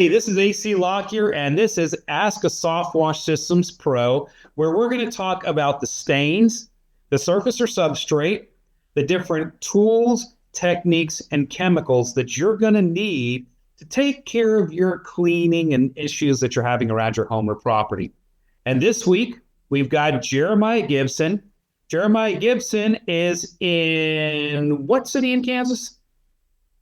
Hey, this is AC Lockyer, and this is Ask a Soft Wash Systems Pro, where we're going to talk about the stains, the surface or substrate, the different tools, techniques, and chemicals that you're going to need to take care of your cleaning and issues that you're having around your home or property. And this week, we've got Jeremiah Gibson. Jeremiah Gibson is in what city in Kansas?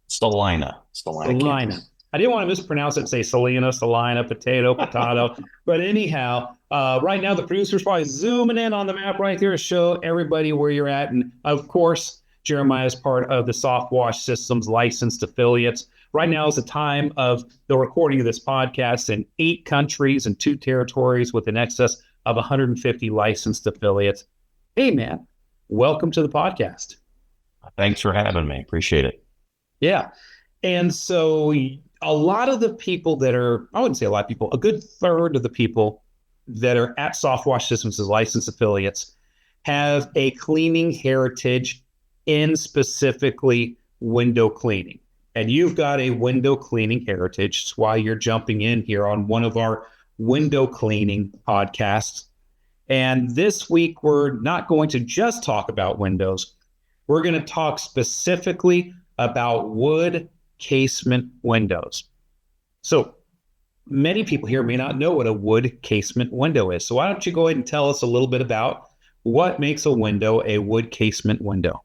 Salina, Salina. I didn't want to mispronounce it, say Salina, potato. But anyhow, right now the producer's probably zooming in on the map right there to show everybody where you're at. And of course, Jeremiah is part of the Soft Wash Systems licensed affiliates. Right now is the time of the recording of this podcast in 8 countries and 2 territories with an excess of 150 licensed affiliates. Hey, man, welcome to the podcast. Thanks for having me. Appreciate it. Yeah. And so a lot of the people that are, I wouldn't say a lot of people, a good third of the people that are at Soft Wash Systems as licensed affiliates have a cleaning heritage in specifically window cleaning. And you've got a window cleaning heritage. That's why you're jumping in here on one of our window cleaning podcasts. And this week, we're not going to just talk about windows. We're going to talk specifically about wood casement windows. So many people here may not know what a wood casement window is. So why don't you go ahead and tell us a little bit about what makes a window a wood casement window?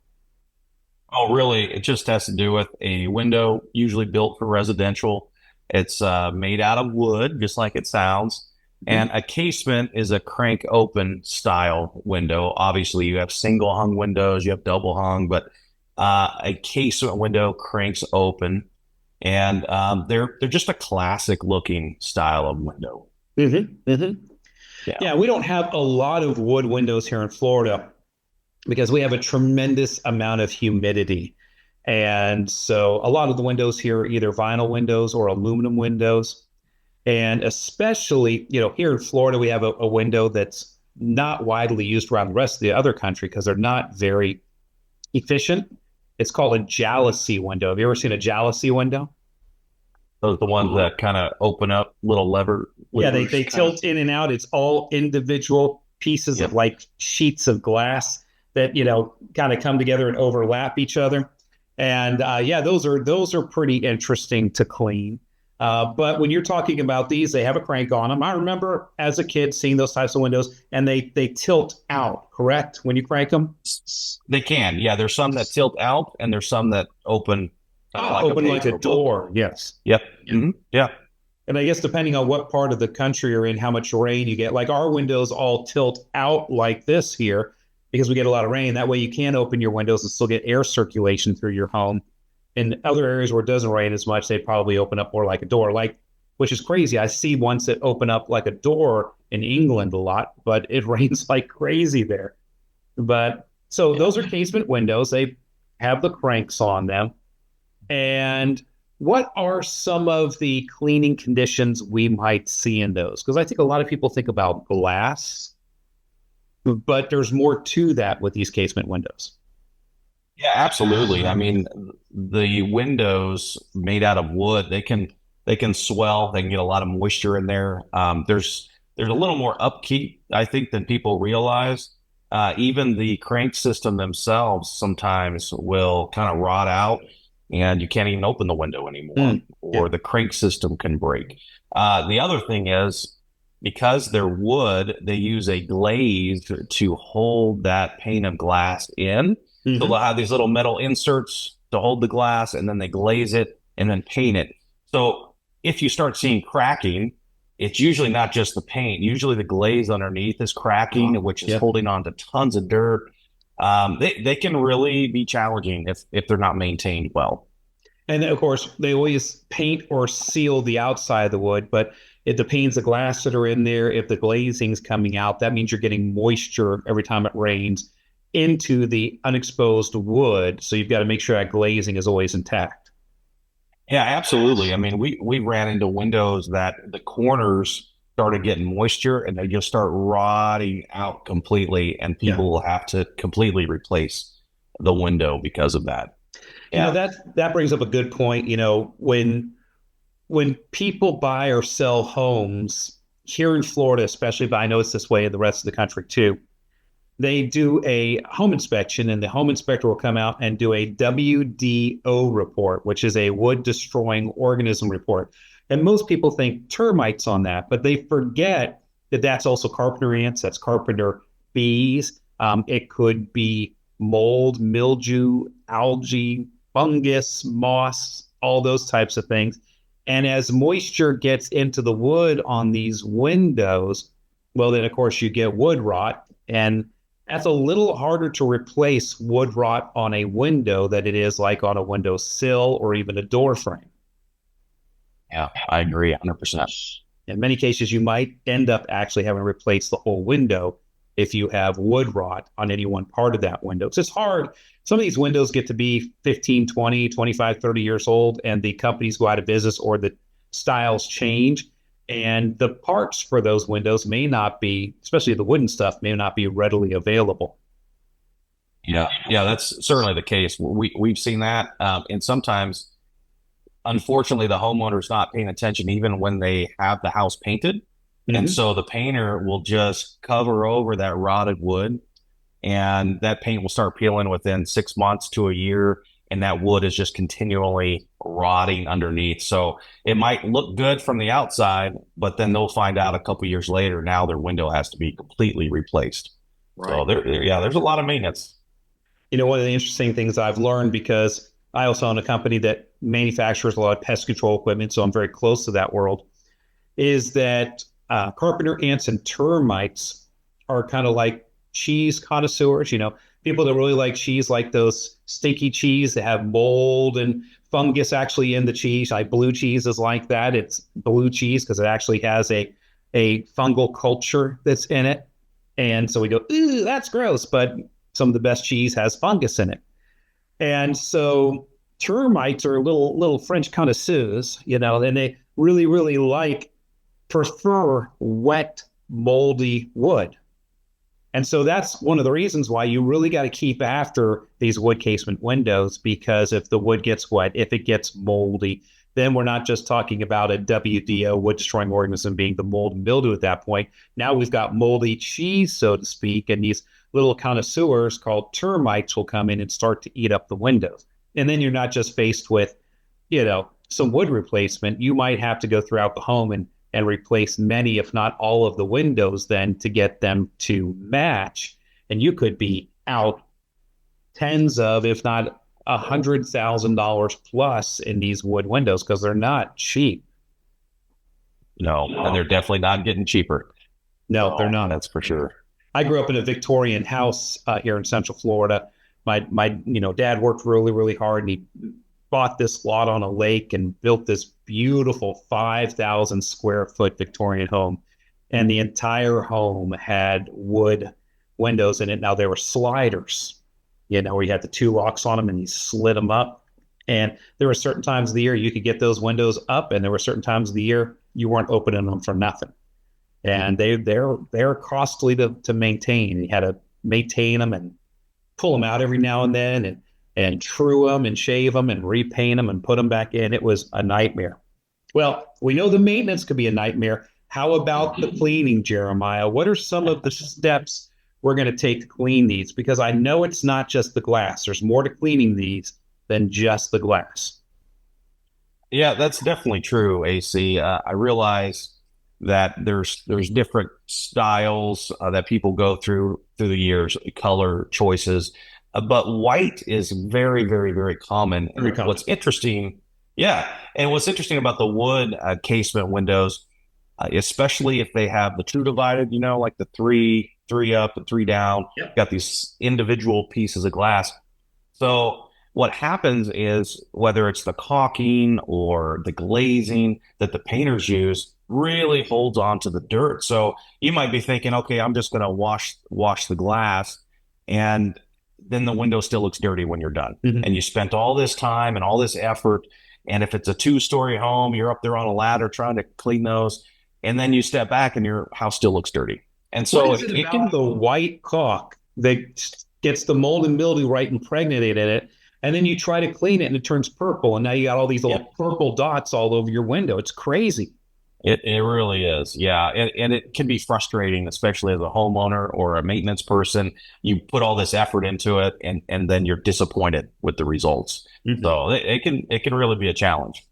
Oh, really? It just has to do with a window usually built for residential. It's made out of wood, just like it sounds. And a casement is a crank open style window. Obviously, you have single hung windows, you have double hung, but a casement window cranks open, and they're just a classic looking style of window. Yeah, we don't have a lot of wood windows here in Florida because we have a tremendous amount of humidity. And so a lot of the windows here are either vinyl windows or aluminum windows. And especially, here in Florida, we have a window that's not widely used around the rest of the other country because they're not very efficient. It's called a jalousie window. Have you ever seen a jalousie window? Those are the ones that kind of open up little lever. Yeah, they tilt in and out. It's all individual pieces of like sheets of glass that, kind of come together and overlap each other. And those are pretty interesting to clean. But when you're talking about these, they have a crank on them. I remember as a kid seeing those types of windows, and they tilt out, correct? When you crank them? They can. Yeah, there's some that tilt out, and there's some that open like a door. Yes. Yep. Mm-hmm. Yeah. And I guess depending on what part of the country you're in, how much rain you get, like our windows all tilt out like this here because we get a lot of rain. That way you can open your windows and still get air circulation through your home. In other areas where it doesn't rain as much, they probably open up more like a door, which is crazy. I see ones that open up like a door in England a lot, but it rains like crazy there. But so those are casement windows. They have the cranks on them. And what are some of the cleaning conditions we might see in those? Because I think a lot of people think about glass, but there's more to that with these casement windows. Yeah, absolutely. I mean, the windows made out of wood, they can swell. They can get a lot of moisture in there. There's a little more upkeep, I think, than people realize. Even the crank system themselves sometimes will kind of rot out, and you can't even open the window anymore, or the crank system can break. The other thing is, because they're wood, they use a glaze to hold that pane of glass in. So they'll have these little metal inserts to hold the glass, and then they glaze it and then paint it. So if you start seeing cracking, it's usually not just the paint. Usually the glaze underneath is cracking, which is holding on to tons of dirt. They can really be challenging if they're not maintained well. And of course, they always paint or seal the outside of the wood, but if the panes of glass that are in there, if the glazing's coming out, that means you're getting moisture every time it rains into the unexposed wood. So you've got to make sure that glazing is always intact. Yeah, absolutely. I mean, we ran into windows that the corners started getting moisture and they just start rotting out completely, and people will have to completely replace the window because of that. Yeah, that brings up a good point. When when people buy or sell homes here in Florida, especially, but I know it's this way in the rest of the country too, they do a home inspection, and the home inspector will come out and do a WDO report, which is a wood destroying organism report. And most people think termites on that, but they forget that that's also carpenter ants, that's carpenter bees. It could be mold, mildew, algae, fungus, moss, all those types of things. And as moisture gets into the wood on these windows, well, then of course you get wood rot. And that's a little harder to replace wood rot on a window than it is like on a window sill or even a door frame. Yeah, I agree 100%. In many cases, you might end up actually having to replace the whole window if you have wood rot on any one part of that window. It's just hard. Some of these windows get to be 15, 20, 25, 30 years old, and the companies go out of business or the styles change. And the parts for those windows may not be, especially the wooden stuff, may not be readily available. Yeah, yeah, that's certainly the case. We've seen that, and sometimes, unfortunately, the homeowner's not paying attention even when they have the house painted, and Mm-hmm. so the painter will just cover over that rotted wood, and that paint will start peeling within 6 months to a year, and that wood is just continually rotting underneath. So it might look good from the outside, but then they'll find out a couple years later now their window has to be completely replaced. So Right. yeah, there's a lot of maintenance. One of the interesting things I've learned, because I also own a company that manufactures a lot of pest control equipment, so I'm very close to that world, is that carpenter ants and termites are kind of like cheese connoisseurs. People that really like cheese, like those stinky cheese that have mold and fungus actually in the cheese. Like blue cheese is like that. It's blue cheese because it actually has a fungal culture that's in it. And so we go, ooh, that's gross. But some of the best cheese has fungus in it. And so termites are little French connoisseurs, and they really, really prefer wet, moldy wood. And so that's one of the reasons why you really got to keep after these wood casement windows, because if the wood gets wet, if it gets moldy, then we're not just talking about a WDO, wood destroying organism, being the mold and mildew at that point. Now we've got moldy cheese, so to speak, and these little connoisseurs called termites will come in and start to eat up the windows. And then you're not just faced with, some wood replacement. You might have to go throughout the home and replace many, if not all, of the windows then to get them to match. And you could be out tens of, if not $100,000 plus in these wood windows because they're not cheap. No, and they're definitely not getting cheaper. No, they're No, not. that's for sure. I grew up in a Victorian house here in Central Florida. My dad worked really, really hard, and he bought this lot on a lake and built this beautiful 5,000 square foot Victorian home. And the entire home had wood windows in it. Now there were sliders, where you had the two locks on them and you slid them up. And there were certain times of the year you could get those windows up, and there were certain times of the year you weren't opening them for nothing. And they're costly to maintain. You had to maintain them and pull them out every now and then, and true them and shave them and repaint them and put them back in. It was a nightmare. Well, we know the maintenance could be a nightmare. How about the cleaning, Jeremiah? What are some of the steps we're going to take to clean these? Because I know it's not just the glass. There's more to cleaning these than just the glass. Yeah, that's definitely true, AC. I realize that there's different styles that people go through the years, color choices, but white is very, very, very common. Very And common. what's interesting, yeah, and what's interesting about the wood casement windows, especially if they have the true divided, like the three up and three down, Yep. got these individual pieces of glass. So what happens is whether it's the caulking or the glazing that the painters use really holds on to the dirt. So you might be thinking, okay, I'm just going to wash the glass, and then the window still looks dirty when you're done. Mm-hmm. And you spent all this time and all this effort. And if it's a two-story home, you're up there on a ladder trying to clean those, and then you step back and your house still looks dirty. And What so is it, it it about can the white caulk that gets the mold and mildew right impregnated in it? and then you try to clean it and it turns purple, and now you got all these Yep. little purple dots all over your window. It's crazy. It really is. Yeah. And it can be frustrating, especially as a homeowner or a maintenance person. You put all this effort into it and then you're disappointed with the results. Mhm. So it can really be a challenge.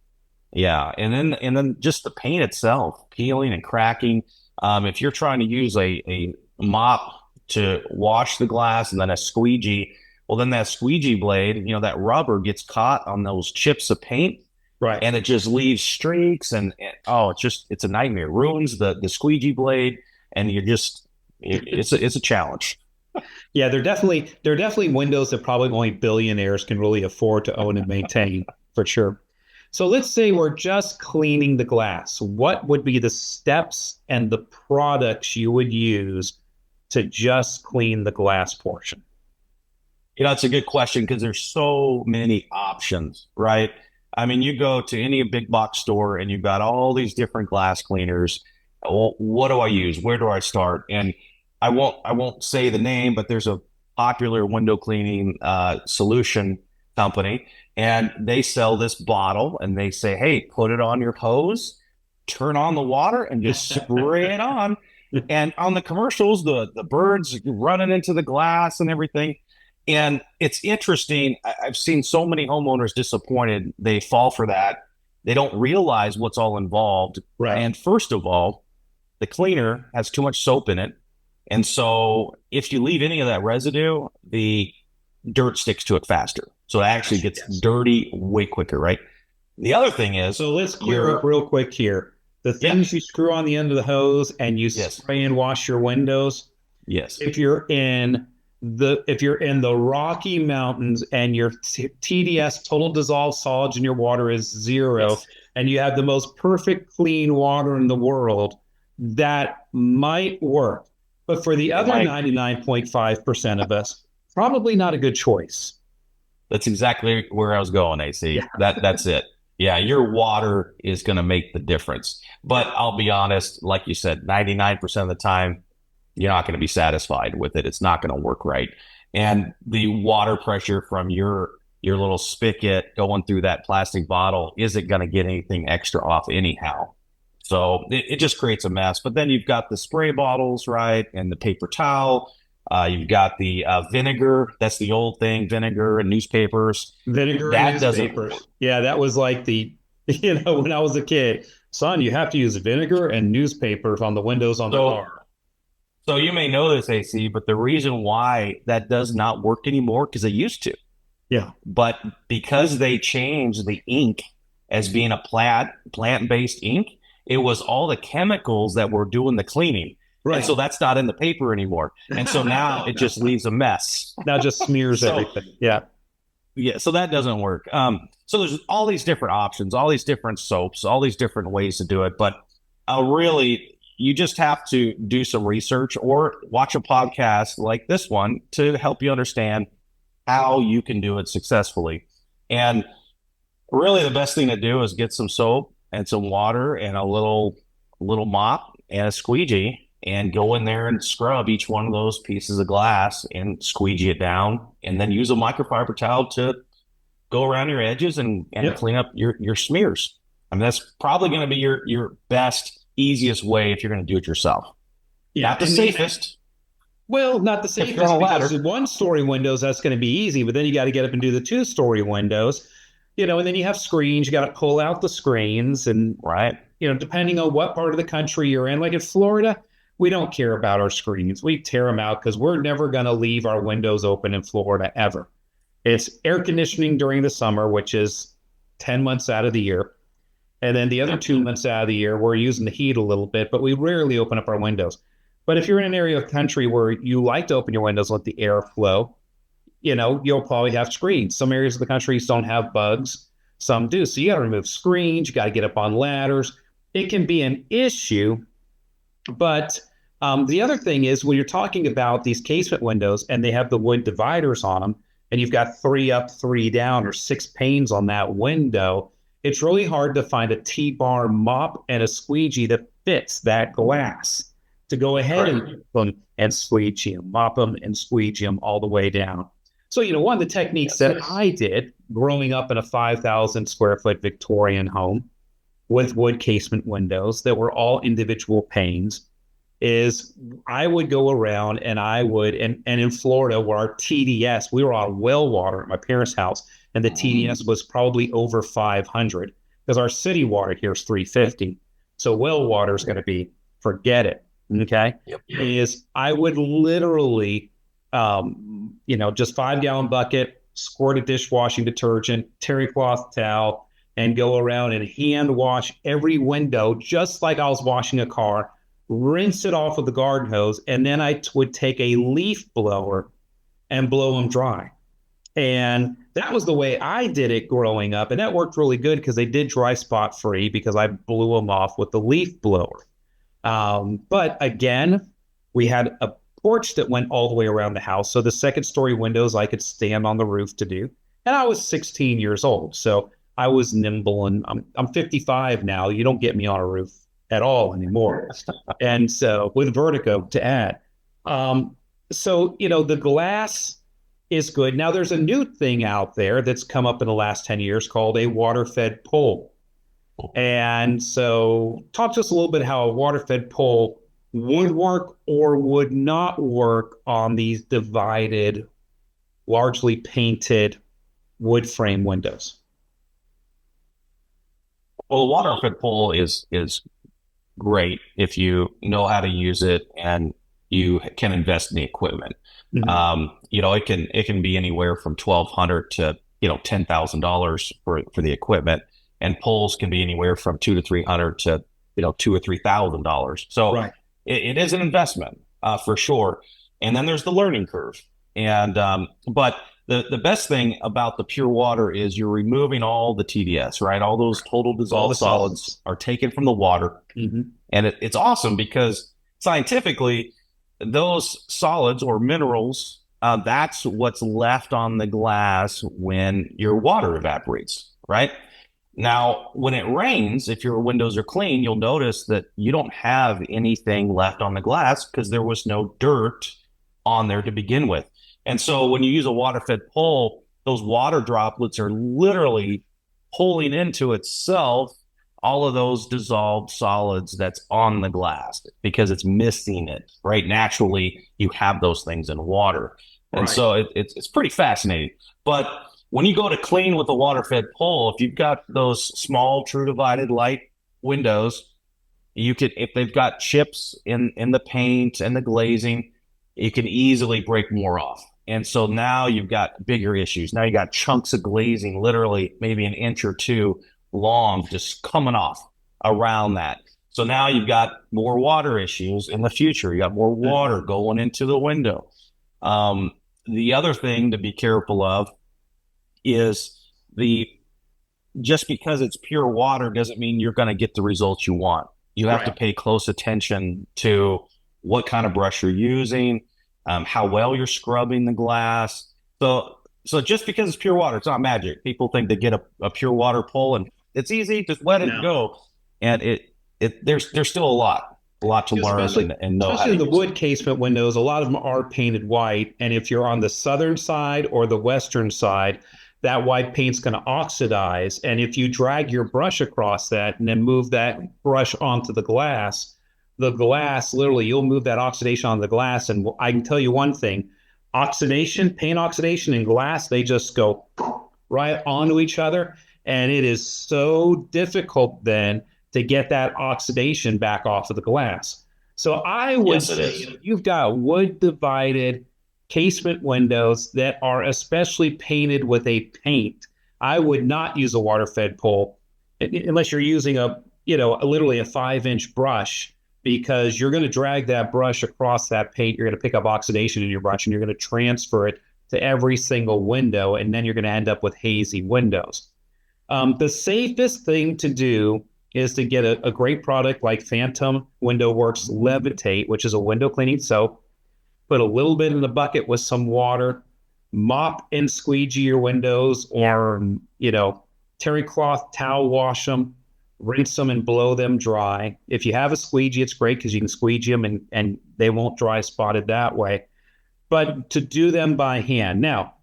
Yeah. And then just the paint itself, peeling and cracking. If you're trying to use a mop to wash the glass and then a squeegee, well, then that squeegee blade, that rubber gets caught on those chips of paint Right. and it just leaves streaks oh, it's a nightmare. It ruins the squeegee blade, and it's a challenge. Yeah, they're definitely windows that probably only billionaires can really afford to own and maintain for sure. So let's say we're just cleaning the glass. What would be the steps and the products you would use to just clean the glass portion? It's a good question because there's so many options, right? I mean, you go to any big box store and you've got all these different glass cleaners. Well, what do I use? Where do I start? And I won't say the name, but there's a popular window cleaning solution company, and they sell this bottle, and they say, "Hey, put it on your hose, turn on the water, and just spray it on." And on the commercials, the birds running into the glass and everything. And it's interesting. I've seen so many homeowners disappointed. They fall for that. They don't realize what's all involved. Right. And first of all, the cleaner has too much soap in it. And so if you leave any of that residue, the dirt sticks to it faster. So it actually gets Yes. dirty way quicker, right? The other thing is, So let's clear up you're, real quick here. The yeah, things you screw on the end of the hose and you yes, spray and wash your windows, yes, if you're in the Rocky Mountains and your TDS total dissolved solids in your water is zero, yes, and you have the most perfect clean water in the world, that might work. But for the it other might. 99.5% of us, probably not a good choice. That's exactly where I was going, AC. Yeah. That's it. Yeah, your water is going to make the difference. But I'll be honest, like you said, 99% of the time, you're not going to be satisfied with it. It's not going to work right. And the water pressure from your little spigot going through that plastic bottle isn't going to get anything extra off anyhow. So it just creates a mess. But then you've got the spray bottles, right? And the paper towel. You've got the vinegar. That's the old thing, vinegar and newspapers. Vinegar and That doesn't work. newspapers. Yeah, that was like when I was a kid, son, you have to use vinegar and newspapers on the windows on the So car. So you may know this, AC, but the reason why that does not work anymore because it used to, Yeah. but because they changed the ink as being a plant-based ink, it was all the chemicals that were doing the cleaning. And Right. so that's not in the paper anymore. And so now it just leaves a mess. Now just smears So everything. Yeah. yeah, so that doesn't work. So there's all these different options, all these different soaps, all these different ways to do it. But really, you just have to do some research or watch a podcast like this one to help you understand how you can do it successfully. And really, the best thing to do is get some soap and some water and a little mop and a squeegee and go in there and scrub each one of those pieces of glass and squeegee it down and then use a microfiber towel to go around your edges and Yep. clean up your smears. I mean, that's probably going to be your best, easiest way if you're going to do it yourself. Yeah. Not the safest Well, not the if you're on safest a because ladder, the one-story windows, that's going to be easy, but then you got to get up and do the two-story windows, and then you have screens. You got to pull out the screens, and right? depending on what part of the country you're in, like in Florida, we don't care about our screens. We tear them out because we're never going to leave our windows open in Florida ever. It's air conditioning during the summer, which is 10 months out of the year. And then the other 2 months out of the year, we're using the heat a little bit, but we rarely open up our windows. But if you're in an area of country where you like to open your windows, let the air flow, you'll probably have screens. Some areas of the country don't have bugs, some do. So you got to remove screens, you got to get up on ladders. It can be an issue. But the other thing is when you're talking about these casement windows and they have the wood dividers on them, and you've got three up, three down, or six panes on that window, it's really hard to find a T-bar mop and a squeegee that fits that glass to go ahead Correct. and mop them and squeegee them all the way down. So, one of the techniques Yes. that I did growing up in a 5,000 square foot Victorian home with wood casement windows that were all individual panes is I would go around and I would, and in Florida where our TDS, we were on well water at my parents' house, and the TDS was probably over 500 because our city water here is 350. So well water is going to be, forget it. Okay. Yep. Is I would literally, just 5 gallon bucket, squirt of dishwashing detergent, terry cloth towel, and go around and hand wash every window just like I was washing a car, rinse it off with the garden hose, and then I would take a leaf blower and blow them dry. And that was the way I did it growing up. And that worked really good because they did dry spot free because I blew them off with the leaf blower. But again, we had a porch that went all the way around the house. So the second story windows I could stand on the roof to do. And I was 16 years old. So I was nimble, and I'm 55 now. You don't get me on a roof at all anymore. And so with vertigo to add. The glass is good. Now there's a new thing out there that's come up in the last 10 years called a water-fed pole. And so talk to us a little bit how a water-fed pole would work or would not work on these divided, largely painted wood frame windows. Well, the water fed pole is great if you know how to use it and you can invest in the equipment. It can be anywhere from $1,200 to $10,000 for the equipment, and poles can be anywhere from $200 to $300 to $2,000 or $3,000. So Right. it is an investment for sure. And then there's the learning curve. And but the best thing about the pure water is you're removing all the TDS, right? All those total dissolved solids are taken from the water. Mm-hmm. And it's awesome because scientifically, those solids or minerals, that's what's left on the glass when your water evaporates, right? Now, when it rains, if your windows are clean, you'll notice that you don't have anything left on the glass because there was no dirt on there to begin with. And so when you use a water-fed pole, those water droplets are literally pulling into itself all of those dissolved solids that's on the glass because it's missing it, right? Naturally, you have those things in water. And so it's pretty fascinating. But when you go to clean with a water-fed pole, if you've got those small true divided light windows, you could, if they've got chips in the paint and the glazing, you can easily break more off. And so now you've got bigger issues. Now you got chunks of glazing, literally maybe an inch or two long, just coming off around that. So now you've got more water issues in the future. You got more water going into the window. The other thing to be careful of is just because it's pure water doesn't mean you're going to get the results you want. You have to pay close attention to what kind of brush you're using, how well you're scrubbing the glass. So just because it's pure water, it's not magic. People think they get a pure water pole and it's easy, just let it go. And there's still a lot to learn and know. Especially in the wood casement windows, a lot of them are painted white. And if you're on the southern side or the western side, that white paint's going to oxidize. And if you drag your brush across that and then move that brush onto the glass, literally, you'll move that oxidation on the glass. And I can tell you one thing, paint oxidation and glass, they just go right onto each other. And it is so difficult then to get that oxidation back off of the glass. So I would say you've got wood divided casement windows that are especially painted with a paint. I would not use a water-fed pole unless you're using literally a 5-inch brush, because you're going to drag that brush across that paint. You're going to pick up oxidation in your brush and you're going to transfer it to every single window. And then you're going to end up with hazy windows. The safest thing to do is to get a great product like Phantom Window Works Levitate, which is a window cleaning soap. Put a little bit in the bucket with some water, mop and squeegee your windows, or, terry cloth towel wash them, rinse them and blow them dry. If you have a squeegee, it's great because you can squeegee them and they won't dry spotted that way. But to do them by hand. Now,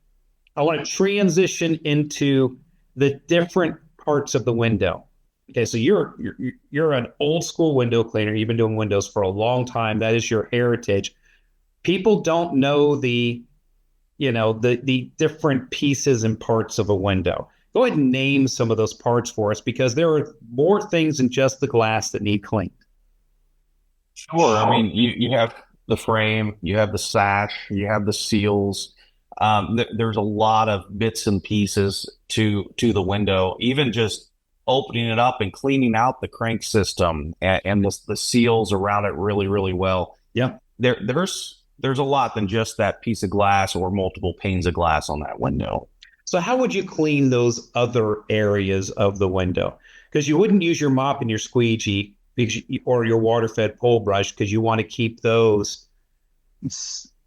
I want to transition into the different parts of the window. Okay, so you're an old school window cleaner. You've been doing windows for a long time. That is your heritage. People don't know the different pieces and parts of a window. Go ahead and name some of those parts for us because there are more things than just the glass that need cleaned. Sure. I mean, you have the frame, you have the sash, you have the seals. There's a lot of bits and pieces to the window. Even just opening it up and cleaning out the crank system and the seals around it really, really well. Yeah. There's a lot than just that piece of glass or multiple panes of glass on that window. So how would you clean those other areas of the window? Because you wouldn't use your mop and your squeegee or your water-fed pole brush because you want to keep those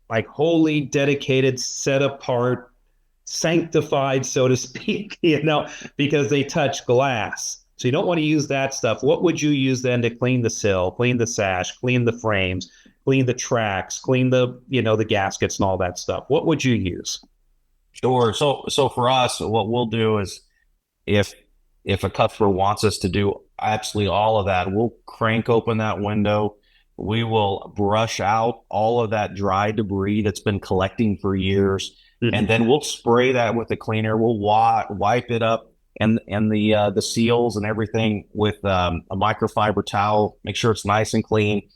like wholly dedicated, set apart, sanctified, so to speak, because they touch glass. So you don't want to use that stuff. What would you use then to clean the sill, clean the sash, clean the frames, clean the tracks, clean the gaskets and all that stuff? What would you use? Sure. So for us, what we'll do is if if a customer wants us to do absolutely all of that, we'll crank open that window. We will brush out all of that dry debris that's been collecting for years, and then we'll spray that with a cleaner. We'll wipe it up and the seals and everything with a microfiber towel. Make sure it's nice and clean,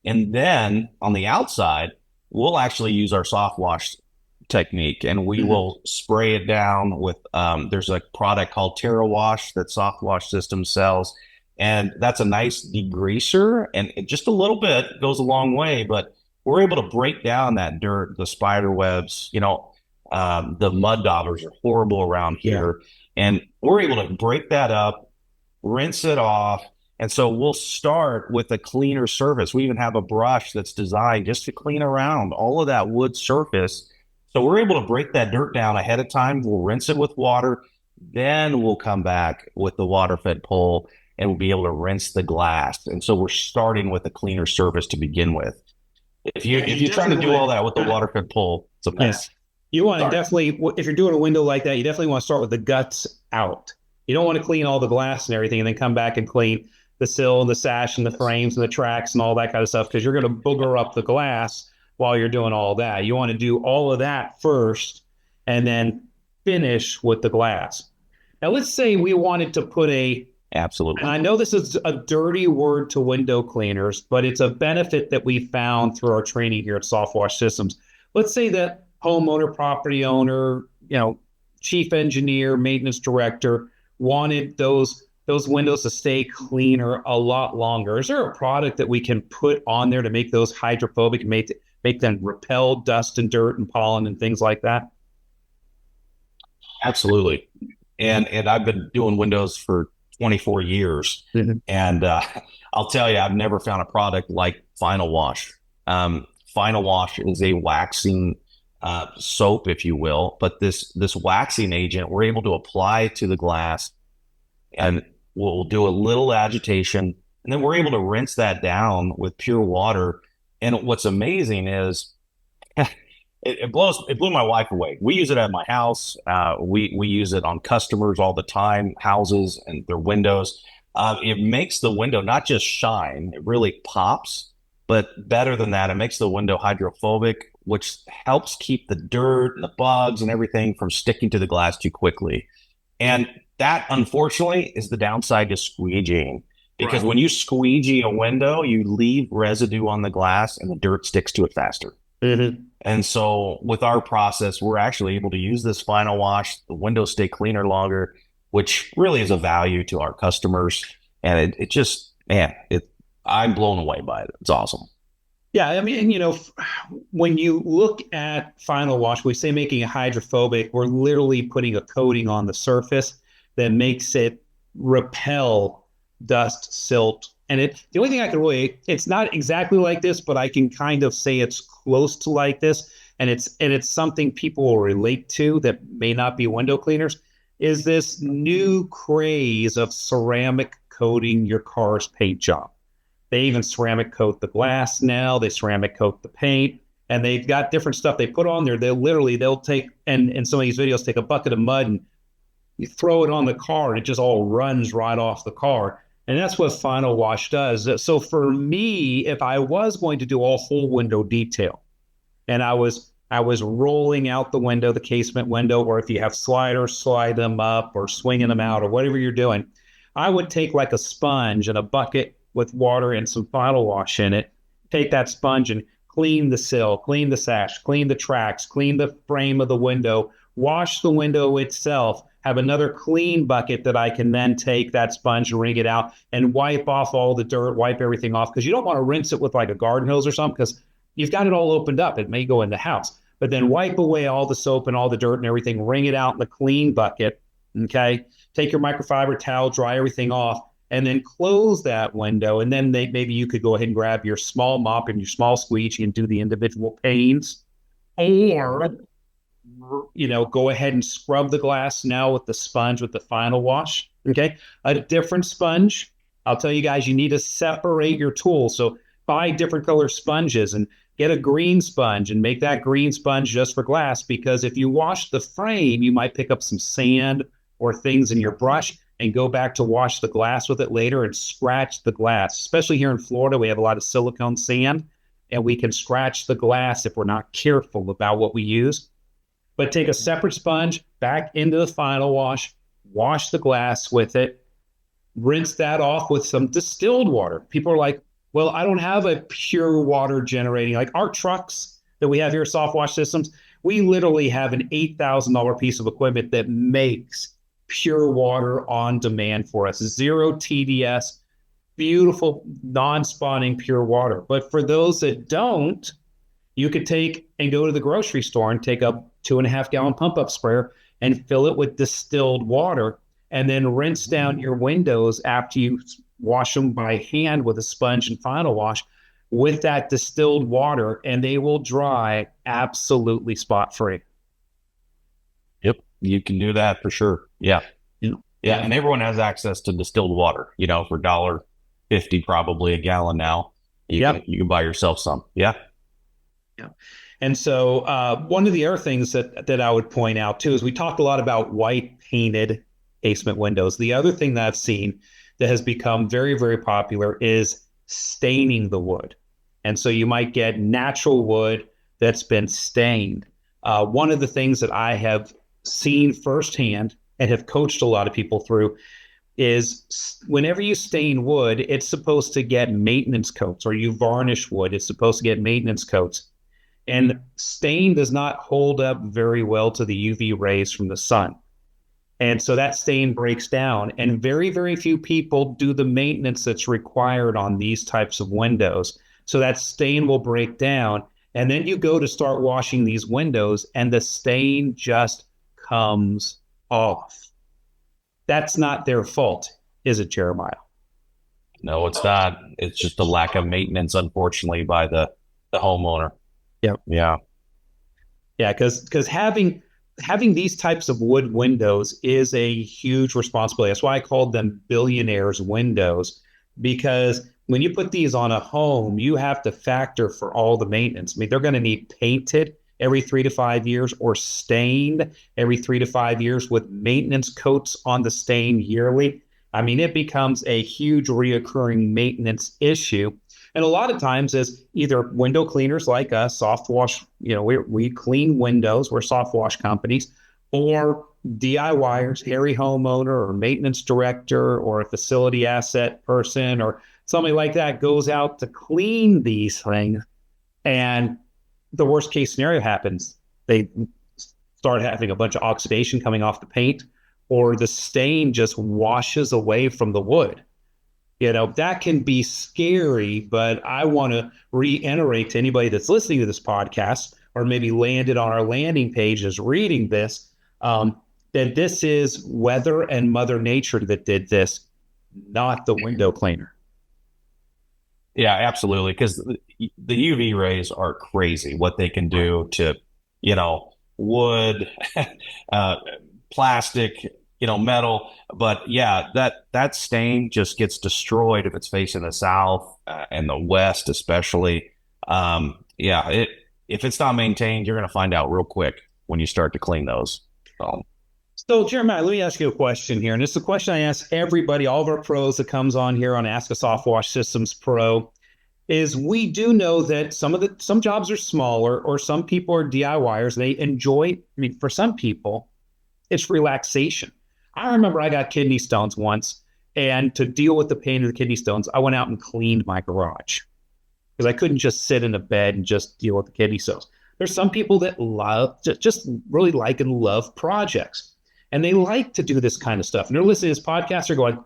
and then on the outside, we'll actually use our soft wash technique, and we will spray it down with there's a product called Terra Wash that Soft Wash System sells, and that's a nice degreaser, and it just a little bit goes a long way. But we're able to break down that dirt, the spider webs, the mud daubers are horrible around here, and we're able to break that up, rinse it off. And so we'll start with a cleaner surface. We even have a brush that's designed just to clean around all of that wood surface. So we're able to break that dirt down ahead of time. We'll rinse it with water. Then we'll come back with the water-fed pole and we'll be able to rinse the glass. And so we're starting with a cleaner surface to begin with. If you're trying to do all that with the water-fed pole, it's a mess. You want to definitely, if you're doing a window like that, you definitely want to start with the guts out. You don't want to clean all the glass and everything and then come back and clean the sill and the sash and the frames and the tracks and all that kind of stuff, because you're going to booger up the glass while you're doing all that. You want to do all of that first and then finish with the glass. Now, let's say we wanted to put Absolutely. and I know this is a dirty word to window cleaners, but it's a benefit that we found through our training here at Soft Wash Systems. Let's say that homeowner, property owner, chief engineer, maintenance director wanted those windows to stay cleaner a lot longer. Is there a product that we can put on there to make those hydrophobic and make them repel dust and dirt and pollen and things like that? Absolutely. And I've been doing windows for 24 years. And I'll tell you, I've never found a product like Final Wash. Final Wash is a waxing soap, if you will, but this waxing agent we're able to apply to the glass, and we'll do a little agitation, and then we're able to rinse that down with pure water. And what's amazing is it blew my wife away. We use it at my house. We use it on customers all the time, houses and their windows. It makes the window not just shine, it really pops, but better than that, it makes the window hydrophobic, which helps keep the dirt and the bugs and everything from sticking to the glass too quickly. And that, unfortunately, is the downside to squeegeeing. Because when you squeegee a window, you leave residue on the glass and the dirt sticks to it faster. And so with our process, we're actually able to use this Final Wash. The windows stay cleaner longer, which really is a value to our customers. And it just, man, I'm blown away by it. It's awesome. Yeah, I mean, when you look at Final Wash, we say making it hydrophobic, we're literally putting a coating on the surface that makes it repel dust, silt. And the only thing I can it's not exactly like this, but I can kind of say it's close to like this. And it's something people will relate to that may not be window cleaners, is this new craze of ceramic coating your car's paint job. They even ceramic coat the glass now. They ceramic coat the paint. and they've got different stuff they put on there. They'll take, and in some of these videos, take a bucket of mud and you throw it on the car and it just all runs right off the car. And that's what final wash does. So for me, if I was going to do a whole window detail, and I was rolling out the window, the casement window, or if you have sliders, slide them up or swinging them out or whatever you're doing, I would take like a sponge and a bucket with water and some final wash in it, take that sponge and clean the sill, clean the sash, clean the tracks, clean the frame of the window, wash the window itself, have another clean bucket that I can then take that sponge and wring it out and wipe off all the dirt, wipe everything off, because you don't want to rinse it with like a garden hose or something, because you've got it all opened up. It may go in the house, but then wipe away all the soap and all the dirt and everything, wring it out in the clean bucket. Okay. Take your microfiber towel, dry everything off, and then close that window. And then maybe you could go ahead and grab your small mop and your small squeegee and do the individual panes. Or, go ahead and scrub the glass now with the sponge with the final wash. Okay. A different sponge. I'll tell you guys, you need to separate your tools. So buy different color sponges and get a green sponge and make that green sponge just for glass, because if you wash the frame, you might pick up some sand or things in your brush and go back to wash the glass with it later and scratch the glass. Especially here in Florida, we have a lot of silicone sand and we can scratch the glass if we're not careful about what we use. But take a separate sponge back into the final wash the glass with it, rinse that off with some distilled water. People are like, well, I don't have a pure water generating, like our trucks that we have here, soft wash systems. We literally have an $8,000 piece of equipment that makes pure water on demand for us. Zero TDS, beautiful, non-spawning pure water. But for those that don't, you could take and go to the grocery store and take a 2.5-gallon pump-up sprayer and fill it with distilled water and then rinse down your windows after you wash them by hand with a sponge and final wash with that distilled water, and they will dry absolutely spot-free. Yep, you can do that for sure. Yeah. Yeah. Yeah, and everyone has access to distilled water, for $1.50 probably a gallon now. You can buy yourself some. Yeah. Yeah. And so one of the other things that I would point out too is we talked a lot about white painted casement windows. The other thing that I've seen that has become very, very popular is staining the wood. And so you might get natural wood that's been stained. One of the things that I have seen firsthand and have coached a lot of people through is whenever you stain wood, it's supposed to get maintenance coats, or you varnish wood, it's supposed to get maintenance coats. And stain does not hold up very well to the UV rays from the sun. And so that stain breaks down, and very, very few people do the maintenance that's required on these types of windows. So that stain will break down, and then you go to start washing these windows and the stain just comes off. That's not their fault, is it, Jeremiah? No, it's not. It's just a lack of maintenance, unfortunately, by the homeowner. Yep. Yeah. Yeah, because having these types of wood windows is a huge responsibility. That's why I called them billionaires windows, because when you put these on a home, you have to factor for all the maintenance. I mean, they're going to need painted every 3 to 5 years or stained every 3 to 5 years with maintenance coats on the stain yearly. I mean, it becomes a huge reoccurring maintenance issue. And a lot of times is either window cleaners like us, soft wash, we clean windows, we're soft wash companies, or DIYers, hairy homeowner or maintenance director or a facility asset person or somebody like that goes out to clean these things. And the worst case scenario happens. They start having a bunch of oxidation coming off the paint, or the stain just washes away from the wood. That can be scary, but I want to reiterate to anybody that's listening to this podcast or maybe landed on our landing page is reading this, that this is weather and Mother Nature that did this, not the window cleaner. Yeah, absolutely. Because the UV rays are crazy, what they can do to, wood, plastic, metal. But yeah, that stain just gets destroyed if it's facing the south and the west, especially. if it's not maintained, you're going to find out real quick when you start to clean those. So, So, Jeremiah, let me ask you a question here. And it's a question I ask everybody, all of our pros that comes on here on Ask a Soft Wash Systems Pro, is we do know that some jobs are smaller or some people are DIYers. They enjoy, I mean, for some people, it's relaxation. I remember I got kidney stones once, and to deal with the pain of the kidney stones, I went out and cleaned my garage because I couldn't just sit in a bed and just deal with the kidney stones. There's some people that love, just really like and love projects, and they like to do this kind of stuff. And they're listening to this podcast, they're going,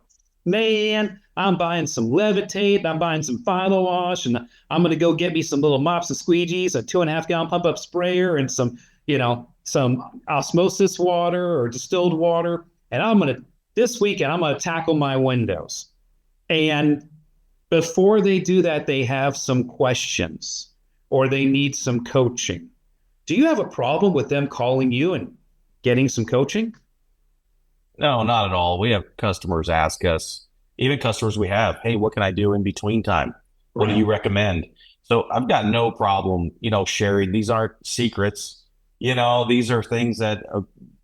man, I'm buying some Levitate, I'm buying some Final Wash, and I'm going to go get me some little mops and squeegees, a 2.5 gallon pump up sprayer, and some osmosis water or distilled water. And this weekend, I'm going to tackle my windows. And before they do that, they have some questions or they need some coaching. Do you have a problem with them calling you and getting some coaching? no, not at all. We have customers ask us, even customers we have, hey, what can I do in between time? What do you recommend? So I've got no problem, sharing. These aren't secrets. These are things that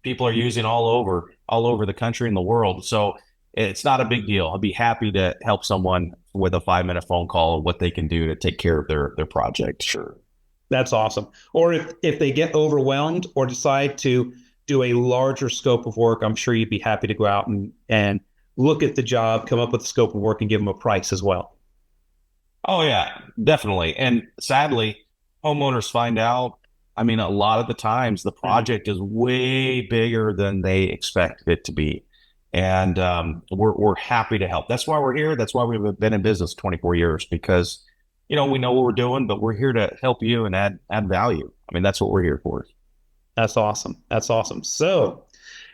people are using all over the country and the world. So it's not a big deal. I'll be happy to help someone with a 5-minute phone call of what they can do to take care of their project. Sure. That's awesome. Or if they get overwhelmed or decide to do a larger scope of work, I'm sure you'd be happy to go out and look at the job, come up with the scope of work, and give them a price as well. Oh yeah, definitely. And sadly, homeowners find out, I mean, a lot of the times the project is way bigger than they expected it to be. And we're happy to help. That's why we're here. That's why we've been in business 24 years, because, we know what we're doing, but we're here to help you and add value. I mean, that's what we're here for. That's awesome. That's awesome. So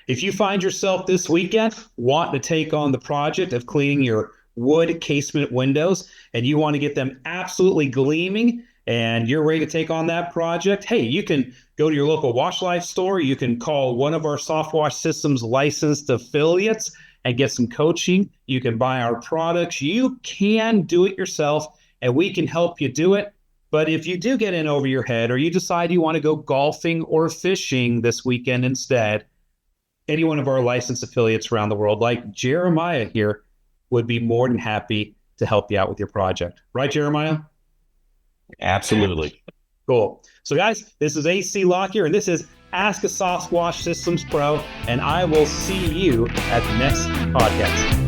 if you find yourself this weekend wanting to take on the project of cleaning your wood casement windows and you want to get them absolutely gleaming and you're ready to take on that project, hey, you can go to your local Wash Life store. You can call one of our Soft Wash Systems licensed affiliates and get some coaching. You can buy our products. You can do it yourself, and we can help you do it. But if you do get in over your head or you decide you want to go golfing or fishing this weekend instead, any one of our licensed affiliates around the world, like Jeremiah here, would be more than happy to help you out with your project. Right, Jeremiah? Absolutely. Cool. So, guys, this is AC Lockyer, and this is Ask a Soft Wash Systems Pro, and I will see you at the next podcast.